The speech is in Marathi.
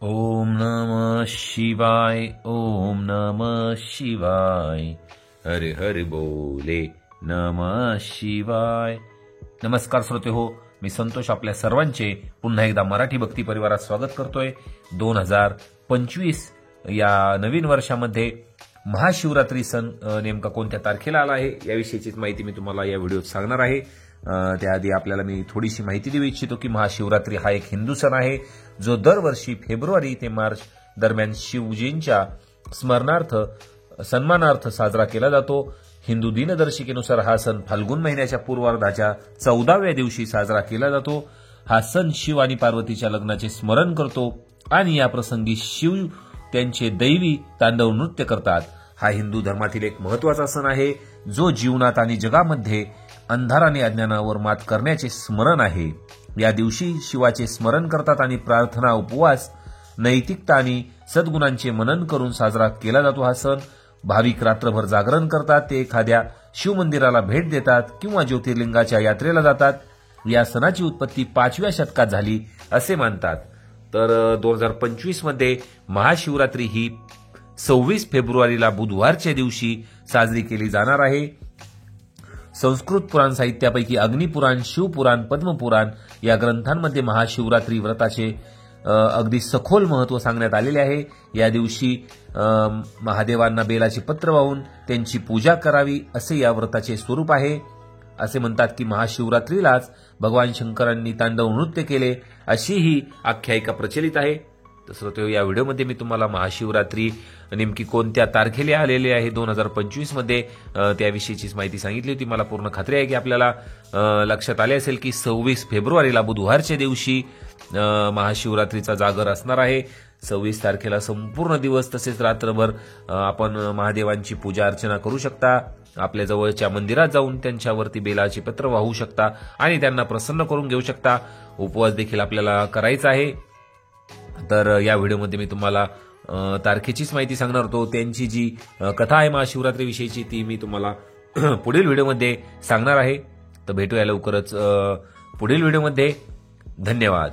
ओम नमः शिवाय. ओम नमः शिवाय. हरे हरे बोले नमः शिवाय. नमस्कार श्रोते हो, मी संतोष आपल्या सर्वांचे पुन्हा एकदा मराठी भक्ती परिवारात स्वागत करतोय. 2025 या नवीन वर्षामध्ये महाशिवरात्री सण नेमका कोणत्या तारखेला आला आहे याविषयीची माहिती मी तुम्हाला या व्हिडिओत सांगणार आहे. त्याआधी आपल्याला मी थोडीशी माहिती देऊ इच्छितो की महाशिवरात्री हा एक हिंदू सण आहे जो दरवर्षी फेब्रुवारी ते मार्च दरम्यान शिवजींच्या स्मरणार्थ सन्मानार्थ साजरा केला जातो. हिंदू दिनदर्शिकेनुसार हा सण फाल्गुन महिन्याच्या पूर्वार्धाच्या 14व्या दिवशी साजरा केला जातो. हा सण शिव आणि पार्वतीच्या लग्नाचे स्मरण करतो आणि या प्रसंगी शिव त्यांचे दैवी तांडव नृत्य करतात. हा हिंदू धर्मातील एक महत्त्वाचा सण आहे जो जीवनात आणि जगामध्ये अंधार आणि अज्ञानावर मात करण्याचे स्मरण आहे. या दिवशी शिवाचे स्मरण करतात आणि प्रार्थना, उपवास, नैतिकता आणि सद्गुणांचे मनन करून साजरा केला जातो. हा सण भाविक रात्रभर जागरण करतात, ते एखाद्या शिवमंदिराला भेट देतात किंवा ज्योतिर्लिंगाच्या यात्रेला जातात. या सणाची उत्पत्ती 5व्या शतकात झाली असे मानतात. तर 2025 मध्ये महाशिवरात्री ही 26 फेब्रुवारीला बुधवारच्या दिवशी साजरी केली जाणार आहे. संस्कृत पुराण साहित्यापैकी अग्निपुराण, शिवपुराण, पद्मपुराण या ग्रंथांमध्ये महाशिवरात्री व्रताचे अगदी सखोल महत्त्व सांगण्यात आलेले आहे. या दिवशी महादेवांना बेलाचे पत्र वाहून त्यांची पूजा करावी असे या व्रताचे स्वरूप आहे. असे म्हणतात की महाशिवरात्रीलाच भगवान शंकरांनी तांडव नृत्य केले अशी ही आख्यायिका प्रचलित आहे. तसं या व्हिडिओमध्ये मी तुम्हाला महाशिवरात्री नेमकी कोणत्या तारखेला आलेली आहे 2025 मध्ये त्याविषयीचीच माहिती सांगितली होती. मला पूर्ण खात्री आहे की आपल्याला लक्षात आले असेल की 26 फेब्रुवारीला बुधवारच्या दिवशी महाशिवरात्रीचा जागर असणार आहे. 26 तारखेला संपूर्ण दिवस तसेच रात्रभर आपण महादेवांची पूजा अर्चना करू शकता. आपल्या जवळच्या मंदिरात जाऊन त्यांच्यावरती बेलाचे पत्र वाहू शकता आणि त्यांना प्रसन्न करून घेऊ शकता. उपवास देखील आपल्याला करायचा आहे. तर या व्हिडिओमध्ये मी तुम्हाला तारखेचीच माहिती सांगणार होतो. त्यांची जी कथा आहे महाशिवरात्री विषयीची ती मी तुम्हाला पुढील व्हिडिओमध्ये सांगणार आहे. तर भेटूया लवकरच पुढील व्हिडिओमध्ये. धन्यवाद.